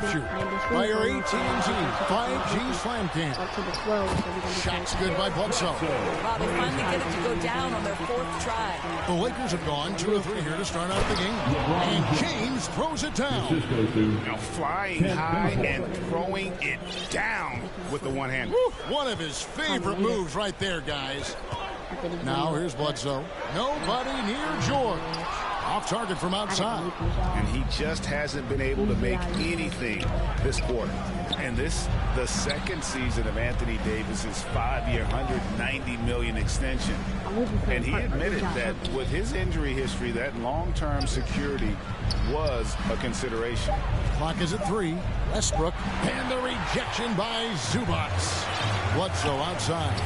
captured by our AT&T 5G Slam Cam. Shot's good by Bledsoe. Wow, they finally get it to go down on their 4th try. The Lakers have gone 2 of 3 here to start out the game. And James throws it down. Now flying high and throwing it down with the one hand. One of his favorite moves right there, guys. Now here's Bledsoe. Nobody near George. Off target from outside. And he just hasn't been able to make anything this quarter. And this, the second season of Anthony Davis's 5-year, $190 million extension. And he admitted that with his injury history, that long-term security was a consideration. Clock is at 3. Westbrook. And the rejection by Zubac. Bledsoe outside.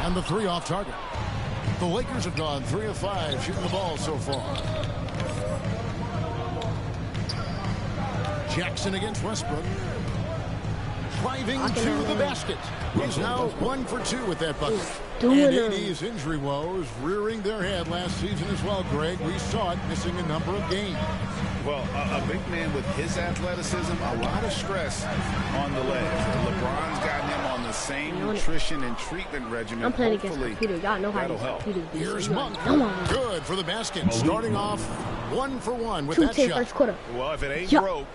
And the 3 off target. The Lakers have gone 3 of 5 shooting the ball so far. Jackson against Westbrook. Driving to the basket. He's now 1 for 2 with that bucket. And AD's injury woes rearing their head last season as well, Greg. We saw it missing a number of games. Well, a big man with his athleticism, a lot of stress on the legs. LeBron's got him on the same nutrition and treatment regimen. I'm playing against computer. Y'all know how to help. Here's Monk. Good for the basket. Starting off 1 for 1 with that shot. First quarter. Well, if it ain't broke,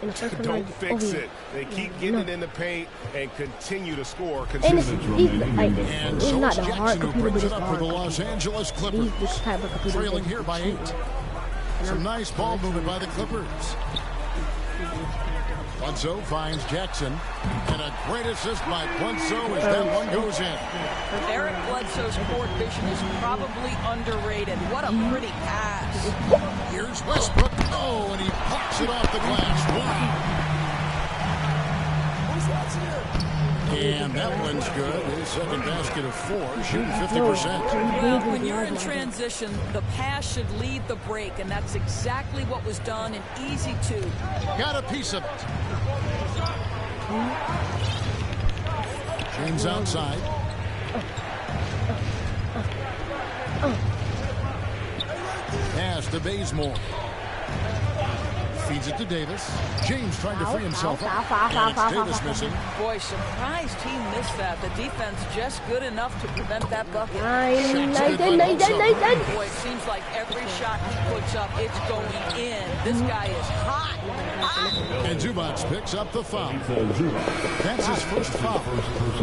don't fix it. They keep getting it in the paint and continue to score consistently. And so is Jackson, who brings it up for the Los Angeles Clippers. Trailing here by 8. Some nice ball movement by the Clippers. Bledsoe finds Jackson. And a great assist by Bledsoe as that one goes in. Eric Bledsoe's court vision is probably underrated. What a pretty pass. Here's Westbrook. Oh, and he pops it off the glass. Wow. And that one's good. His second basket of 4, shooting 50%. Well, when you're in transition, the pass should lead the break, and that's exactly what was done in easy 2. Got a piece of it. James outside. Pass to Bazemore. Feeds it to Davis. James trying to free himself up. And it's Davis missing. Boy, surprised he missed that. The defense just good enough to prevent that bucket. Boy, it seems like every shot he puts up, it's going in. This guy is hot. And Zubac picks up the foul. That's his first foul.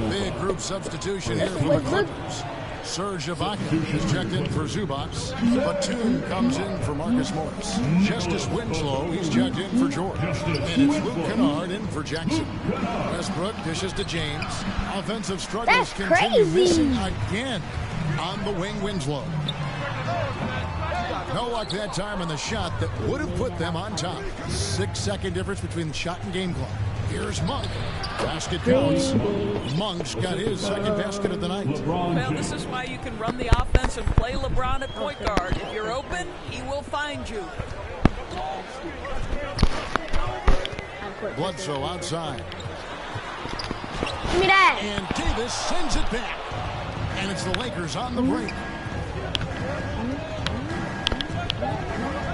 Big group substitution here for the Clippers. Serge Ibaka is checked in for Zubac. Batum comes in for Marcus Morris. Justice Winslow, he's checked in for George. And it's Luke Kennard in for Jackson. Westbrook dishes to James. Offensive struggles continue, missing again on the wing. Winslow. No luck that time on the shot that would have put them on top. 6-second difference between the shot and game clock. Here's Monk. Basket counts. Monk's got his second basket of the night. Well, this is why you can run the offense and play LeBron at point guard. If you're open, he will find you. Bledsoe outside. Give me that. And Davis sends it back. And it's the Lakers on the break.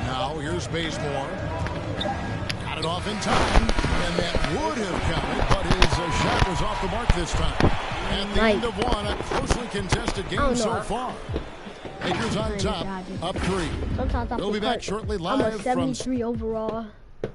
Now here's Bazemore. Got it off in time. And that would have counted, but his shot was off the mark this time. At the end of 1, a closely contested game so far. Lakers on top, up 3. They'll be back shortly live I'm a 73 from... overall.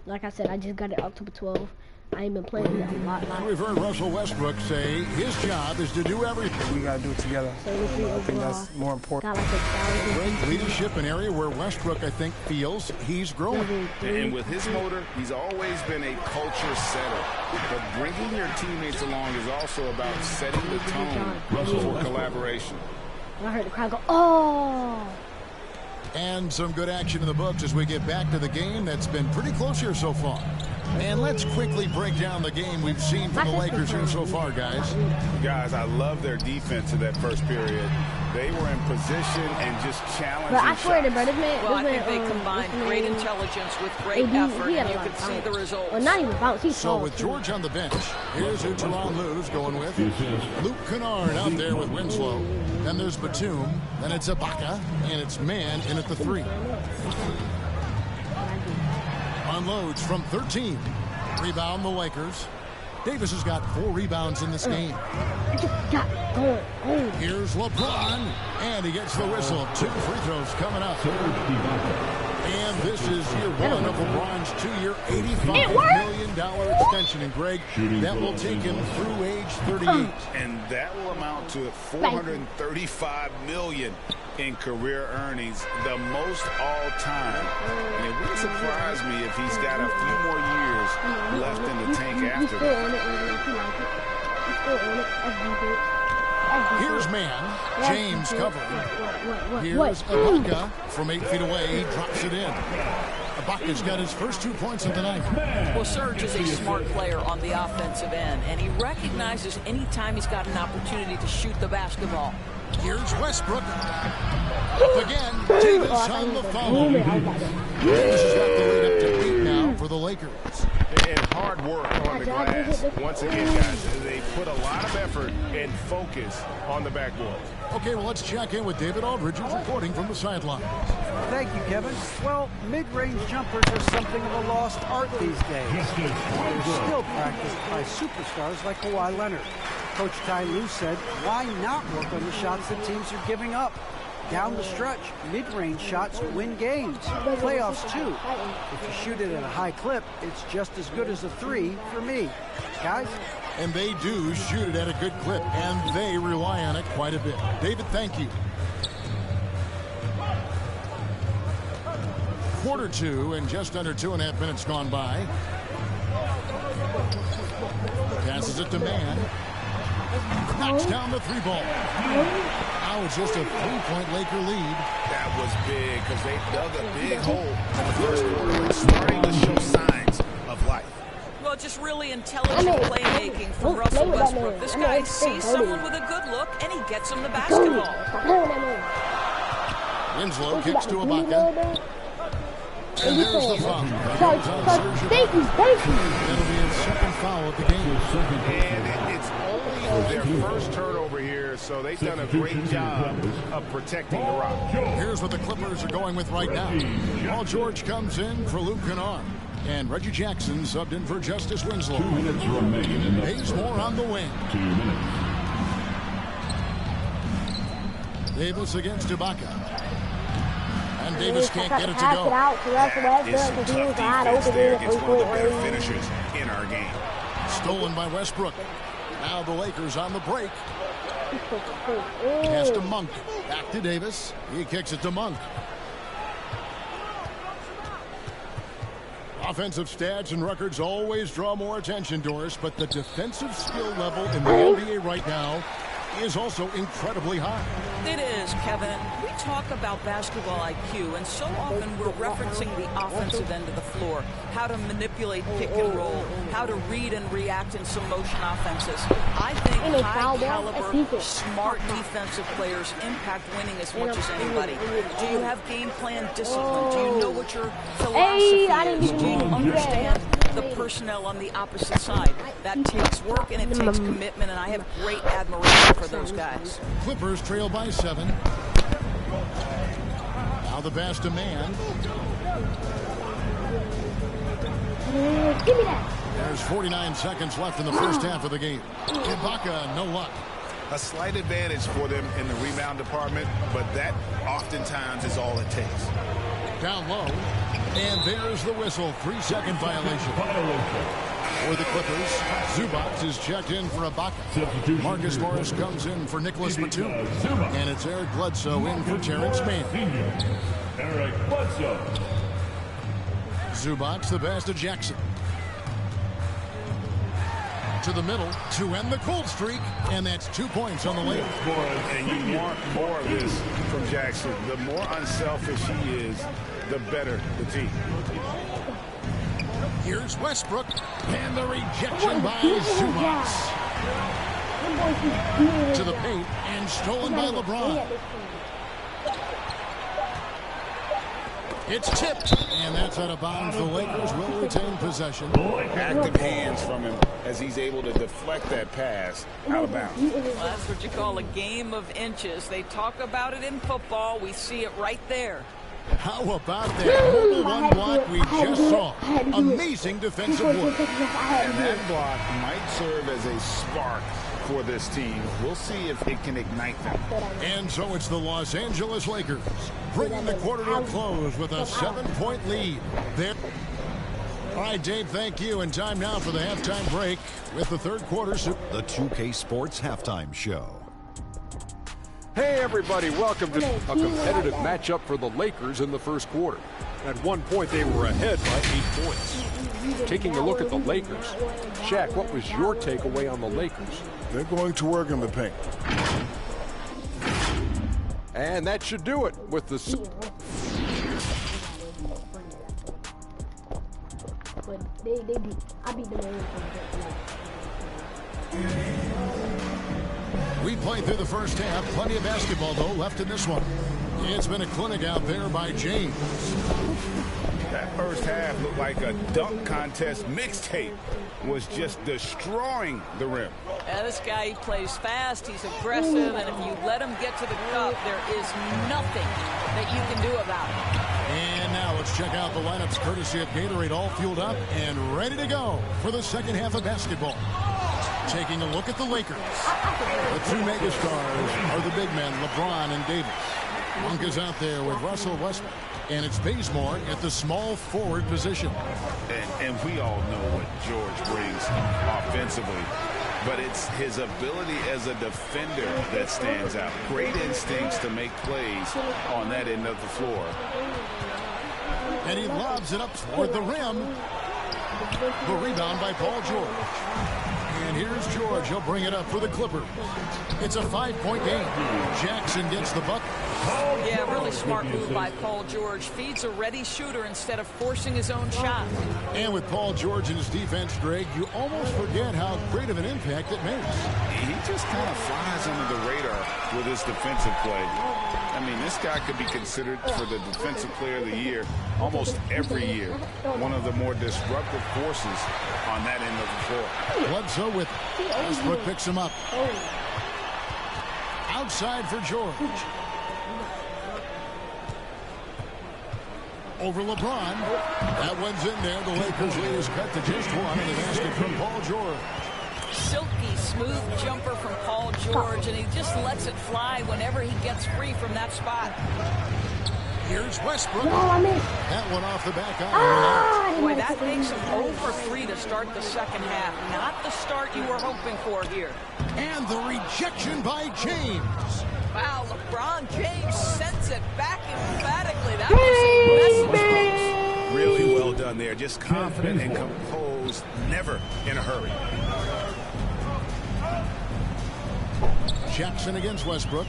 Like I said, I just got it October 12. I ain't been playing it a lot. We've heard Russell Westbrook say his job is to do everything. We got to do it together. I think that's more important. Got like 1,000. Great leadership, an area where Westbrook, I think, feels he's growing. And with his motor, he's always been a culture setter. But bringing your teammates along is also about setting the tone for collaboration. I heard the crowd go, oh! And some good action in the books as we get back to the game that's been pretty close here so far. And let's quickly break down the game we've seen from the Lakers here so far, guys. Guys, I love their defense in that first period. They were in position and just challenging. But I swear to God, this man. Well, I think they combined great intelligence with great effort, and you can see the results. Well, not even bounce. He's so with George on the bench, here's who Teron Lue's going with. Luke Kennard out there with Winslow. Then there's Batum. Then it's Ibaka. And it's Man in at the 3. Unloads from 13. rebound the Lakers. Davis has got 4 rebounds in this game. Here's LeBron, and he gets the whistle. 2 free throws coming up. And this is year 1 of LeBron's 2-year, $85 million extension. And Greg, that will take him through age 38. And that will amount to $435 million in career earnings, the most all time. And it wouldn't surprise me if he's got a few more years left in the tank after that. Here's man, James covering. Here's Ibaka from 8 feet away. He drops it in. Ibaka's got his first 2 points of the night. Well, Serge is a smart player on the offensive end, and he recognizes anytime he's got an opportunity to shoot the basketball. Here's Westbrook. Up again. Davis on the follow. Davis has got the lead up to 8 now for the Lakers. And hard work on the glass. Once again, guys, they put a lot of effort and focus on the backboard. Okay, well, let's check in with David Aldridge, who's reporting from the sidelines. Thank you, Kevin. Well, mid-range jumpers are something of a lost art these days. They're still practiced by superstars like Kawhi Leonard. Coach Ty Lue said, why not work on the shots that teams are giving up? Down the stretch, mid-range shots win games. Playoffs, too. If you shoot it at a high clip, it's just as good as a 3 for me. Guys? And they do shoot it at a good clip, and they rely on it quite a bit. David, thank you. Quarter 2, and just under 2.5 minutes gone by. Passes it to man. Knocks down the 3 ball. Now it's just a 3-point Laker lead. That was big because they dug a big hole in the first quarter. It's starting to show signs of life. Well, just really intelligent playmaking from Russell Westbrook. This guy sees someone with a good look, and he gets him the basketball. Winslow kicks to Ibaka. And there's the foul. Thank you. That'll be his second foul of the game. And it's only their first turnover here, so they've done a great job of protecting the rock. Here's what the Clippers are going with right now. Paul George comes in for Luke Kennard. And Reggie Jackson subbed in for Justice Winslow. 2 minutes remaining in the Bazemore on the wing. 2 minutes. Davis against Ibaka. And Davis can't get it to go. That is some tough defense there against one of the better finishers in our game. Stolen by Westbrook. Now the Lakers on the break. Pass to Monk. Back to Davis. He kicks it to Monk. Offensive stats and records always draw more attention, Doris, but the defensive skill level in the NBA right now is also incredibly high. It is, Kevin. We talk about basketball IQ, and so often we're referencing the offensive end of the floor, how to manipulate pick and roll, how to read and react in some motion offenses. I think high-caliber, smart defensive players impact winning as much as anybody. Do you have game plan discipline? Do you know what your philosophy is? Do you understand the personnel on the opposite side? That takes work and it takes commitment, and I have great admiration for those guys. Clippers trail by 7. Now the pass to man. Give me that. There's 49 seconds left in the first half of the game. Ibaka, no luck. A slight advantage for them in the rebound department, but that oftentimes is all it takes. Down low. And there's the whistle. 3-second violation. For the Clippers, Zubac is checked in for Ibaka. Marcus Morris comes in for Nicholas Batum. And it's Eric Bledsoe in for Terrence Mann. Eric Bledsoe. Zubac the pass to Jackson. To the middle to end the cold streak. And that's 2 points on the lane. And you want more of this from Jackson. The more unselfish he is, the better the team. Here's Westbrook, and the rejection by Zubac. To the paint, and stolen by LeBron. It's tipped, and that's out of bounds. The Lakers will retain possession. Active hands from him as he's able to deflect that pass out of bounds. Well, that's what you call a game of inches. They talk about it in football. We see it right there. How about that mobile one block we just saw? Amazing defensive work. And that block might serve as a spark for this team. We'll see if it can ignite them. And so it's the Los Angeles Lakers bringing the quarter to a close with a 7-point lead. There. All right, Dave, thank you. And time now for the halftime break with the third quarter. The 2K Sports Halftime Show. Hey, everybody. Welcome to a competitive matchup for the Lakers in the first quarter. At one point, they were ahead by 8 points. Taking a look at the Lakers, Shaq, what was your takeaway on the Lakers? They're going to work in the paint. And that should do it with the... But I beat them We played through the first half. Plenty of basketball, though, left in this one. It's been a clinic out there by James. That first half looked like a dunk contest mixtape. Was just destroying the rim. This guy, he plays fast, he's aggressive, and if you let him get to the cup, there is nothing that you can do about it. And now let's check out the lineups courtesy of Gatorade, all fueled up and ready to go for the second half of basketball. Taking a look at the Lakers. The two megastars are the big men, LeBron and Davis. Monk is out there with Russell Westbrook. And it's Bazemore at the small forward position. And we all know what George brings offensively. But it's his ability as a defender that stands out. Great instincts to make plays on that end of the floor. And he lobs it up toward the rim. The rebound by Paul George. And here's George. He'll bring it up for the Clippers. It's a 5-point game. Jackson gets the bucket. Yeah, really smart move by Paul George. Feeds a ready shooter instead of forcing his own shot. And with Paul George and his defense, Greg, you almost forget how great of an impact it makes. He just kind of flies under the radar with his defensive play. I mean, this guy could be considered for the Defensive Player of the Year almost every year. One of the more disruptive forces on that end of the floor. Bledsoe with Westbrook picks him up. Outside for George. Over LeBron. That one's in there. The Lakers lead is cut to just one in the basket from Paul George. Silky smooth jumper from Paul George, and he just lets it fly whenever he gets free from that spot. Here's Westbrook. That one off the back iron. Boy, that makes him 0 for 3 to start the second half. Not the start you were hoping for here. And the rejection by James. Wow, LeBron James sends it back emphatically. That was a message. Really well done there. Just confident and composed. Never in a hurry. Jackson against Westbrook.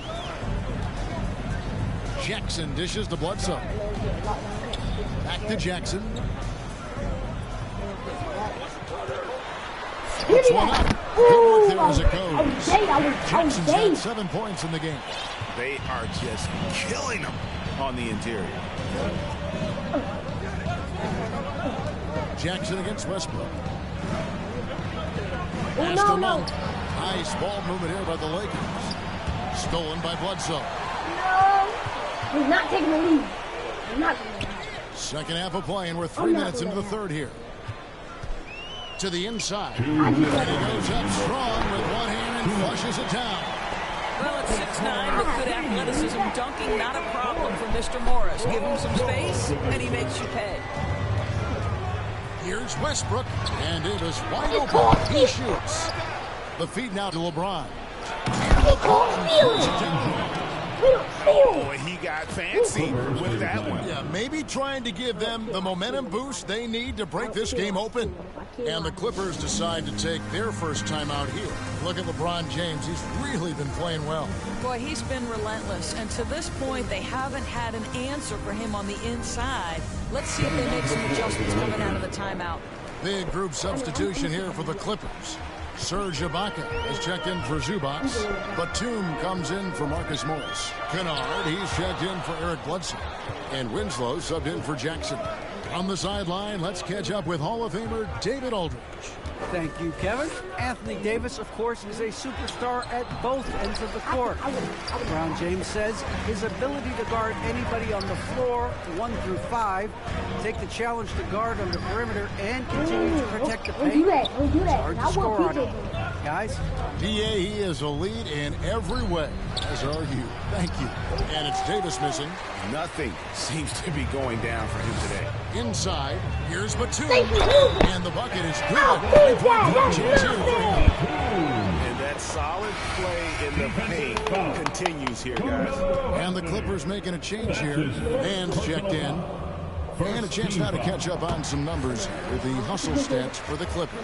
Jackson dishes to Bledsoe. Back to Jackson. Puts one up. Good work there as it goes. Jackson's had 7 points in the game. They are just killing them on the interior. Jackson against Westbrook. Pass to Monk. Nice ball movement here by the Lakers. Stolen by Bledsoe. He's not taking the lead. He's not. Second half of play, and we're 3 minutes into the third here. To the inside. And he goes up strong with one hand and flushes it down. Well, at 6'9", with good athleticism, dunking not a problem for Mr. Morris. Give him some space, and he makes you pay. Here's Westbrook, and it is wide open. He shoots. The feed now to LeBron. Oh, he got fancy with that one. Yeah, maybe trying to give them the momentum boost they need to break this game open. And the Clippers decide to take their first time out here. Look at LeBron James. He's really been playing well. Boy, he's been relentless. And to this point, they haven't had an answer for him on the inside. Let's see if they make some adjustments coming out of the timeout. Big group substitution here for the Clippers. Serge Ibaka is checked in for Zubac. Batum comes in for Marcus Morris. Kennard, he's checked in for Eric Bledsoe. And Winslow subbed in for Jackson. On the sideline, let's catch up with Hall of Famer David Aldridge. Thank you, Kevin. Anthony Davis, of course, is a superstar at both ends of the court. Brown James says his ability to guard anybody on the floor, 1 through 5, take the challenge to guard on the perimeter, and continue to protect the paint, it's hard to score on him. Guys? He is a lead in every way, as are you. Thank you. And it's Davis missing. Nothing seems to be going down for him today. Inside, here's Batum. And the bucket is good. 3-point chance here for him. And that solid play in the paint continues here, guys. And the Clippers making a change here. Hands checked in. And a chance now to catch up on some numbers with the hustle stats for the Clippers.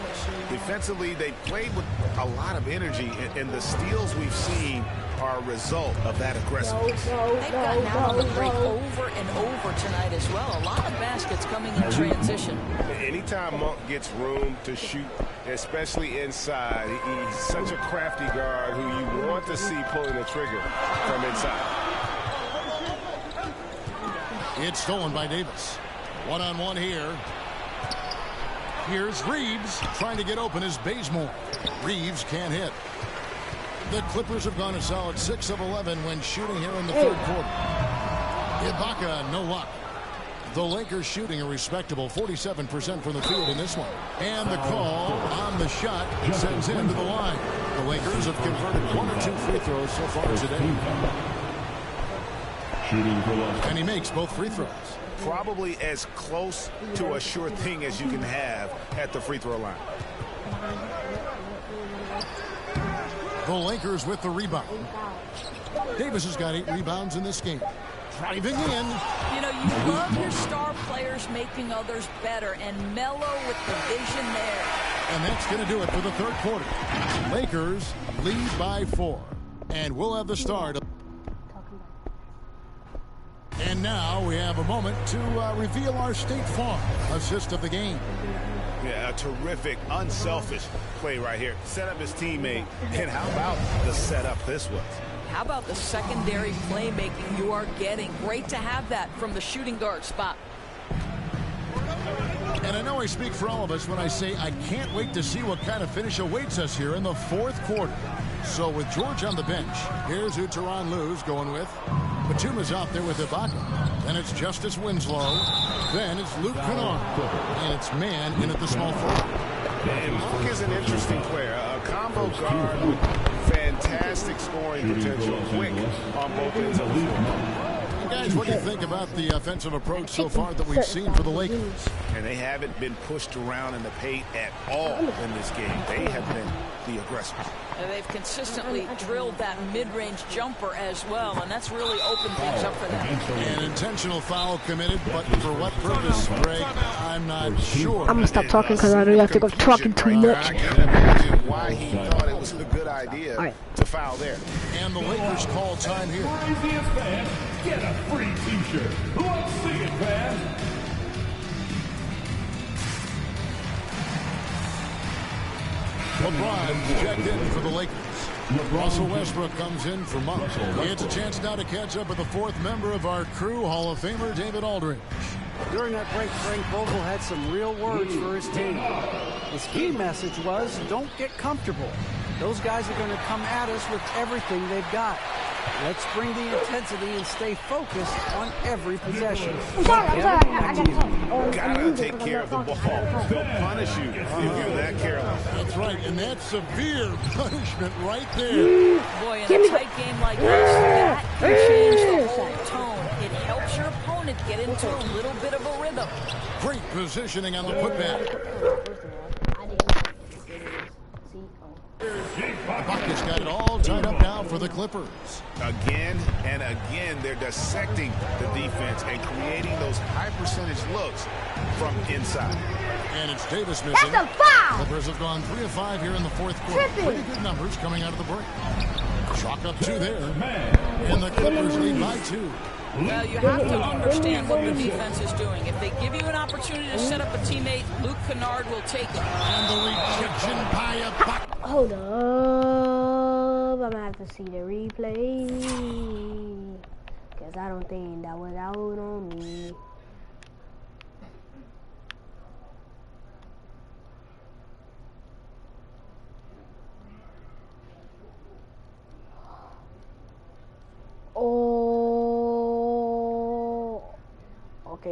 Defensively, they played with a lot of energy, and the steals we've seen are a result of that aggressiveness. They've gotten out on the break over and over tonight as well. A lot of baskets coming in transition. Anytime Monk gets room to shoot, especially inside, he's such a crafty guard who you want to see pulling the trigger from inside. It's stolen by Davis. One-on-one here. Here's Reeves trying to get open as Bazemore. Reeves can't hit. The Clippers have gone a solid 6 of 11 when shooting here in the third quarter. Ibaka, no luck. The Lakers shooting a respectable 47% from the field in this one. And the call on the shot sends him to the line. The Lakers have converted 1 or 2 free throws so far today. And he makes both free throws. Probably as close to a sure thing as you can have at the free throw line. The Lakers with the rebound. Davis has got 8 rebounds in this game. Driving in. You know, you love your star players making others better, and Melo with the vision there. And that's going to do it for the third quarter. Lakers lead by 4. And we'll have the start. And now we have a moment to reveal our State Farm assist of the game. Yeah, a terrific, unselfish play right here. Set up his teammate. And how about the setup this was? How about the secondary playmaking you are getting? Great to have that from the shooting guard spot. And I know I speak for all of us when I say I can't wait to see what kind of finish awaits us here in the fourth quarter. So with George on the bench, here's who Tyronn Lue's going with. Batum is out there with Ibaka. Then it's Justice Winslow. Then it's Luke Kennard. And it's man in at the small forward. And Monk is an interesting player. A combo guard with fantastic scoring potential. Quick on both ends of the floor. Guys, what do you think about the offensive approach so far that we've seen for the Lakers? And they haven't been pushed around in the paint at all in this game. They have been the aggressors. And they've consistently drilled that mid-range jumper as well, and that's really opened things up for them. An intentional foul committed, but for what purpose, Greg? I'm not sure. I'm going to stop talking because I don't have to go talking too much. I can imagine why he thought it was a good idea to foul there. And the Lakers call time here. Get a free t-shirt. Let's see it, fans. LeBron checked in for the Lakers. Russell Westbrook comes in for Monk. It's a chance now to catch up with the fourth member of our crew, Hall of Famer David Aldridge. During that break, Frank Vogel had some real words for his team. His key message was, don't get comfortable. Those guys are going to come at us with everything they've got. Let's bring the intensity and stay focused on every possession. Gotta take care of the ball. They'll punish you if you're that careless. That's right, and that's severe punishment right there. Boy, in a tight game like this, that can change the whole tone. It helps your opponent get into a little bit of a rhythm. Great positioning on the putback. Ibaka's got it all tied up now for the Clippers. Again and again, they're dissecting the defense and creating those high percentage looks from inside. And it's Davis missing. That's a foul! Clippers have gone 3 of 5 here in the fourth quarter. Pretty good numbers coming out of the break. Chalk up 2 there. And the Clippers lead by 2. Well, you have to understand what the defense is doing. If they give you an opportunity to set up a teammate, Luke Kennard will take it. And the rejection by Ibaka. Hold up. I'm going to have to see the replay. Because I don't think that was out on me.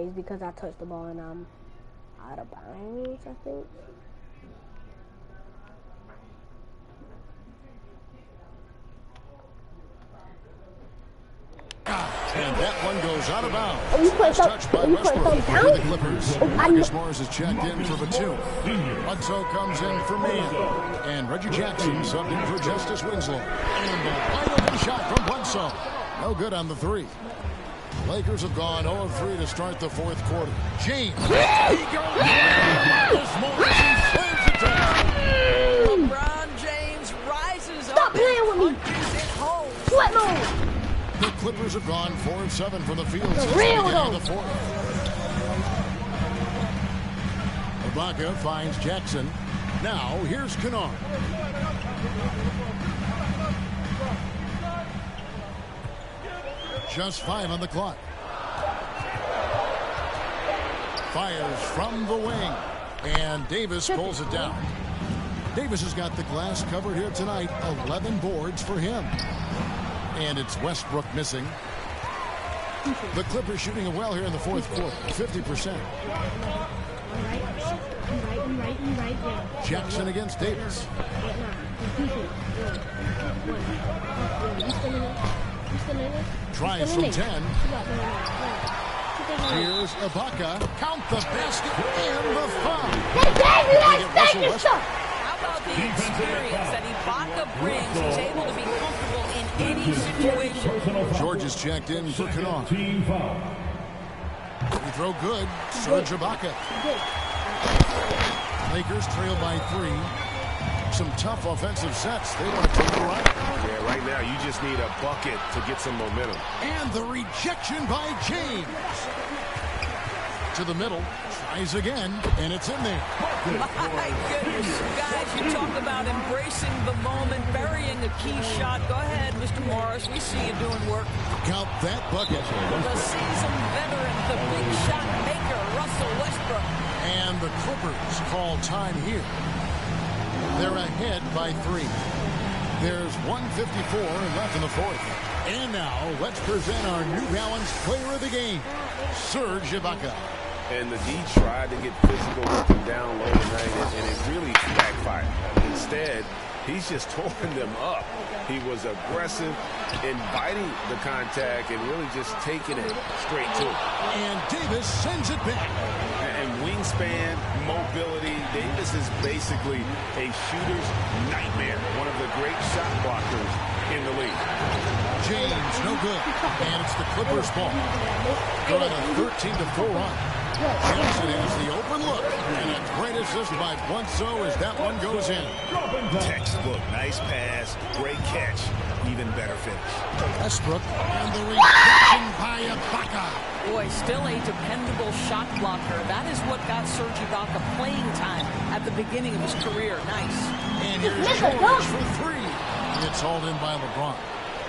James because I touched the ball and I'm out of bounds, I think. And that one goes out of bounds. Oh, you put Touched by Westbrook for the Clippers. Oh, Marcus Morris is checked in for Batum. Bledsoe comes in for Mann. And Reggie Jackson subbed in for Justice Winslow. And a wide open shot from Bledsoe. No good on the three. Lakers have gone 0 of 3 to start the fourth quarter. James. He goes. Marcus Morris slams it down. LeBron James rises Stop up. playing with me. Sweat mode. The Clippers have gone 4 of 7 from the field since the real beginning of the though. fourth. Ibaka finds Jackson. Now here's Kennard. Just 5 on the clock. Fires from the wing. And Davis pulls it down. Davis has got the glass covered here tonight. 11 boards for him. And it's Westbrook missing. The Clippers shooting it well here in the fourth quarter. 50%. Jackson against Davis. Tries from 10. Here's Ibaka. Count the basket and the foul. How about the experience that Ibaka brings? He's able to be comfortable in any situation. George is checked in for Kennard. Free throw good. Serge Ibaka. Lakers trail by 3. Some tough offensive sets. They want to take the right. Yeah, right now you just need a bucket to get some momentum. And the rejection by James. To the middle. Tries again, and it's in there. My goodness, guys, you talk about embracing the moment, burying a key shot. Go ahead, Mr. Morris. We see you doing work. Count that bucket. The seasoned veteran, the big shot maker, Russell Westbrook. And the Clippers call time here. They're ahead by 3. There's 1:54 left in the fourth. And now, let's present our New Balance player of the game, Serge Ibaka. And the D tried to get physical with him down low tonight, and it really backfired. Instead, he's just tore them up. He was aggressive, inviting the contact, and really just taking it straight to him. And Davis sends it back. And wingspan, mobility, Davis is basically a shooter's nightmare. One of the great shot blockers in the league. James, no good. And it's the Clippers' ball. They're on a 13-4 run. Jackson has the open look. And a great assist by Bledsoe as that one goes in. Textbook, nice pass, great catch, even better finish. Westbrook and the rejection by Ibaka. Boy, still a dependable shot blocker. That is what got Serge Ibaka playing time at the beginning of his career. Nice. And here's George for 3. It's hauled in by LeBron.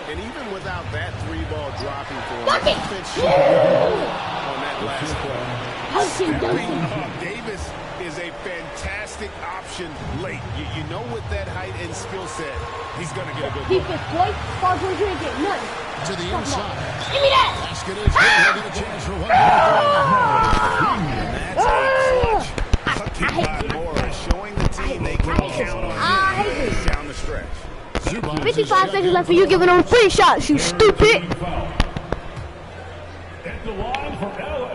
And even without that 3-ball dropping for him, defense on that last play. Davis is a fantastic option late. You know with that height and skill set, he's going to get a good look. To the inside. Give me that! Basket is good. He'll get a chance for one more. That's a clutch. Tucking by Morris, showing the team they can count on him down the stretch. 55 seconds left for you giving them free shots, you stupid!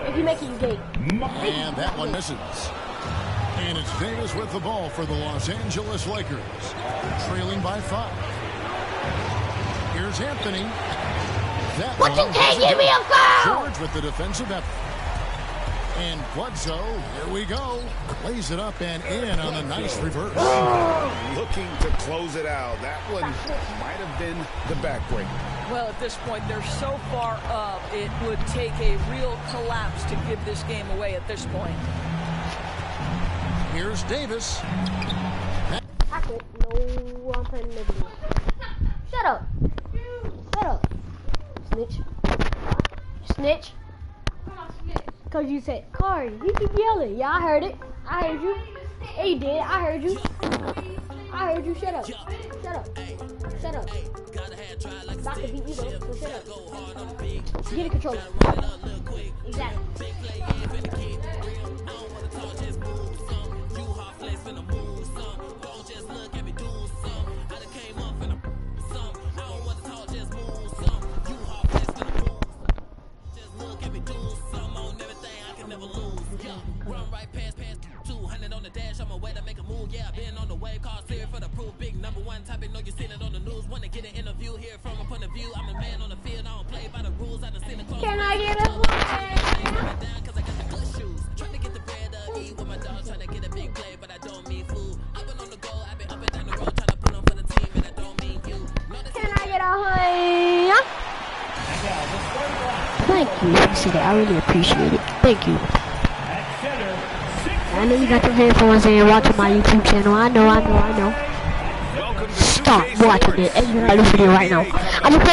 If you make it, you gay. And that one misses. And it's Davis with the ball for the Los Angeles Lakers. Trailing by 5. Here's Anthony. That But you can't give me a foul! George with the defensive effort. And Bledsoe, here we go. Lays it up and in on a nice reverse. Looking to close it out. That one might have been the backbreaker. Well, at this point, they're so far up, it would take a real collapse to give this game away at this point. Here's Davis. Tackle. No, I'm playing negative. Shut up. Shut up. Snitch. Snitch. Because you said, Kari, you keep yelling. Yeah, I heard it. I heard you. Yeah, you did. I heard you. I heard you. Shut up. Shut up. Shut up. About to beat you though, so shut up. Get a controller. Exactly. Run right past 200 on the dash. I'm away to make a move. Yeah, I've been on the wave. Call clear for the proof. Big number one topic. Know you seen it on the news. Want to get an interview here from a point of view. I'm a man on the field. I don't play by the rules. I done seen the close. Can I get a down because I got the good shoes. Trying to get the bread to eat with my dog. Trying to get a big play, but I don't mean food. I've been on the go. I've been up and down the road. Trying to put on for the team, and I don't mean you. Can I get a high? Thank you. You said it. I really appreciate it. Thank you. I know you got your headphones in watching my YouTube channel. I know. Stop watching it. And you're not listening right now. I'm just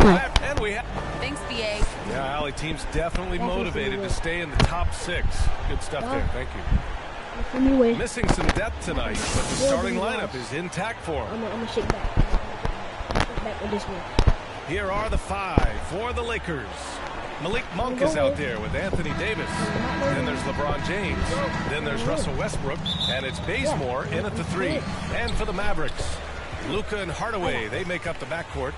playing. Thanks, BA. Yeah, Allie, team's definitely motivated to stay in the top 6. Good stuff there. Thank you. Missing some depth tonight, but the starting lineup is intact for him. I'm gonna shake back. Back with this one. Here are the 5 for the Lakers. Malik Monk is out there with Anthony Davis. Then there's LeBron James. Then there's Russell Westbrook. And it's Bazemore in at the 3. And for the Mavericks, Luka and Hardaway, they make up the backcourt.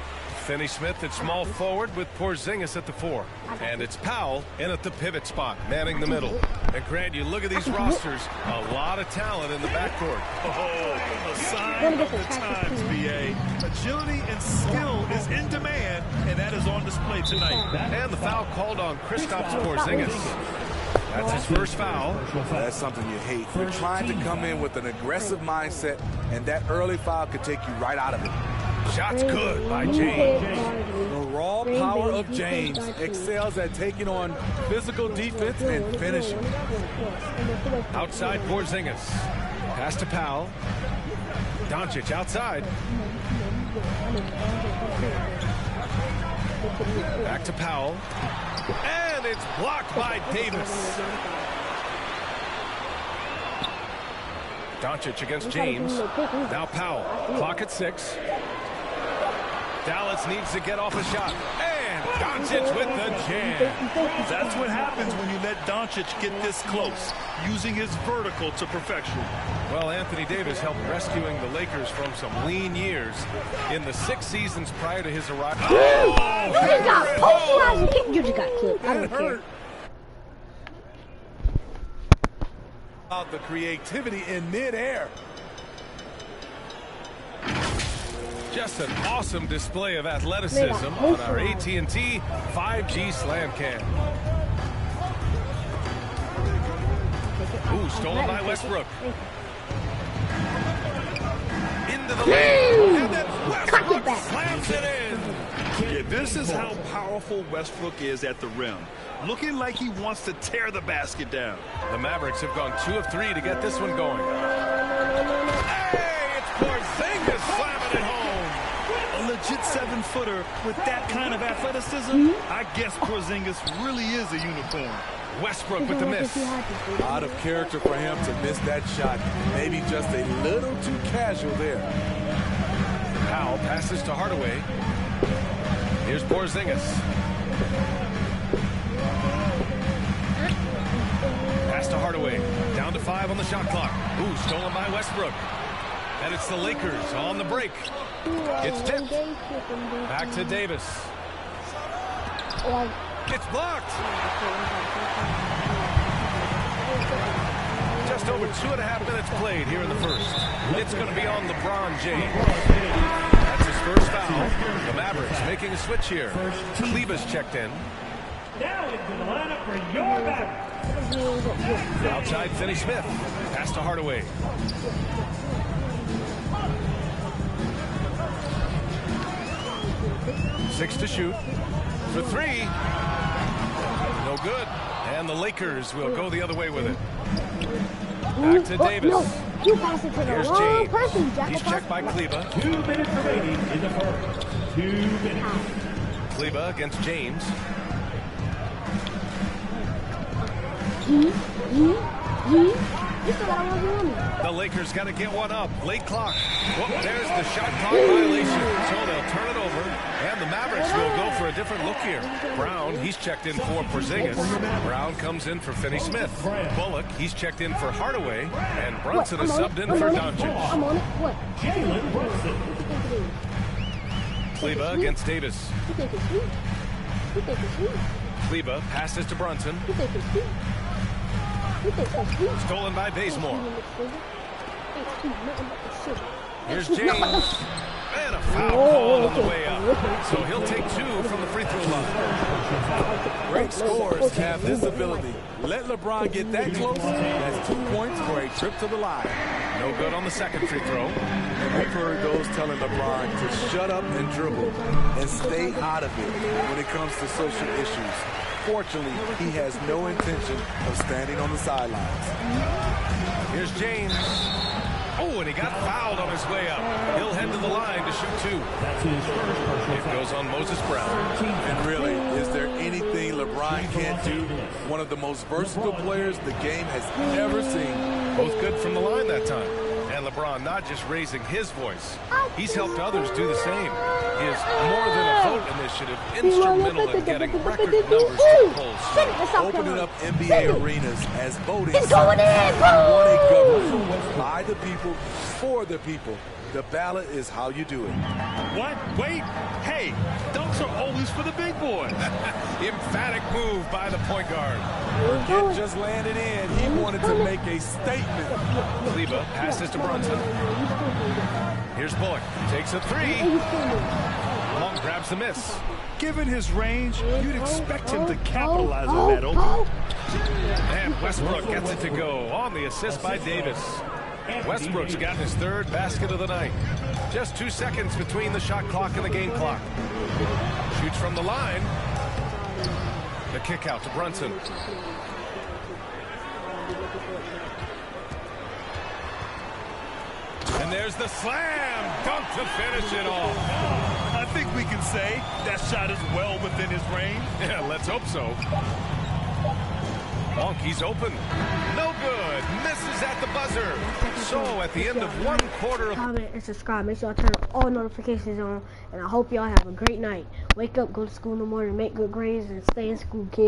Finney Smith at small forward with Porzingis at the 4. And it's Powell in at the pivot spot, manning the middle. And Grant, you look at these rosters, a lot of talent in the backcourt. Oh, a sign of the times, BA. Agility and skill is in demand, and that is on display tonight. And the foul called on Kristaps Porzingis. That's his first foul. That's something you hate. You're trying to come in with an aggressive mindset, and that early foul could take you right out of it. Shots good by James. The raw power of James excels at taking on physical defense and finishing. Outside Porzingis. Pass to Powell. Doncic outside. Back to Powell. And it's blocked by Davis. Doncic against James. Now Powell. Clock at 6. Dallas needs to get off a shot. And Doncic with the jam. That's what happens when you let Doncic get this close, using his vertical to perfection. Well, Anthony Davis helped rescuing the Lakers from some lean years in the 6 seasons prior to his arrival. You just got clipped. I don't care. The creativity in midair. Just an awesome display of athleticism on our AT&T 5G Slam Cam. Ooh, stolen by Westbrook. Into the lane, and then Westbrook slams it in. Yeah, this is how powerful Westbrook is at the rim. Looking like he wants to tear the basket down. The Mavericks have gone 2 of 3 to get this one going. Hey, it's Porzingis slamming it home. A legit 7-footer with that kind of athleticism. I guess Porzingis really is a unicorn. Westbrook with the miss. Out of character for him to miss that shot. Maybe just a little too casual there. Powell passes to Hardaway. Here's Porzingis. Pass to Hardaway. Down to 5 on the shot clock. Ooh, stolen by Westbrook. And it's the Lakers on the break. It's tipped. Back to Davis. It's blocked. Just over 2.5 minutes played here in the first. It's going to be on LeBron James. That's his first foul. The Mavericks making a switch here. Kleber's checked in. Now into the lineup for your Mavericks. Outside Finney Smith. Pass to Hardaway. Six to shoot. For 3. No good. And the Lakers will go the other way with it. Back to Davis. You pass it to the wrong person, Jack. He's checked by Kleber. 2 minutes remaining in the first. 2 minutes. Kleber against James. The Lakers got to get one up. Late clock. Well, there's the shot clock violation. So they'll turn it over. And the Mavericks will go for a different look here. Brown, he's checked in for Porzingis. Brown comes in for Finney-Smith. Bullock, he's checked in for Hardaway. And Brunson is subbed in for Doncic. I'm on it. What? Kleba against Davis. You think it's sweet? You think it's sweet? Kleba passes to Brunson. You think it's sweet? You think it's sweet? Stolen by Bazemore. Here's James. And a foul call on the way up. So he'll take 2 from the free throw line. Great scorers have this ability. Let LeBron get that close. That's 2 points for a trip to the line. No good on the second free throw. And we've heard those telling LeBron to shut up and dribble and stay out of it when it comes to social issues. Fortunately, he has no intention of standing on the sidelines. Here's James. Oh, and he got fouled on his way up. He'll head to the line to shoot 2. It goes on Moses Brown. And really, is there anything LeBron can't do? One of the most versatile players the game has ever seen. Both good from the line that time. And LeBron not just raising his voice. He's helped others do the same. His More Than a Vote initiative instrumental in getting record numbers to polls. Opening up NBA arenas as voting is one a government by the people, for the people. The ballot is how you do it. What? Wait. Hey, dunks are always for the big boys. Emphatic move by the point guard. Burkett just landed in. He wanted to make a statement. Kleba passes to Brunson. Here's Bullock. Takes a 3. Long grabs the miss. Given his range, you'd expect him to capitalize on that open. And Westbrook gets it to go on the assist by Davis. Westbrook's gotten his 3rd basket of the night. Just 2 seconds between the shot clock and the game clock. Shoots from the line. The kick out to Brunson. And there's the slam dunk to finish it off. I think we can say that shot is well within his range. Yeah, let's hope so. Monkey's open. No good. Misses at the buzzer. So at the end of 1 quarter of... Comment and subscribe. Make sure y'all turn all notifications on. And I hope y'all have a great night. Wake up, go to school in the morning, make good grades, and stay in school, kids.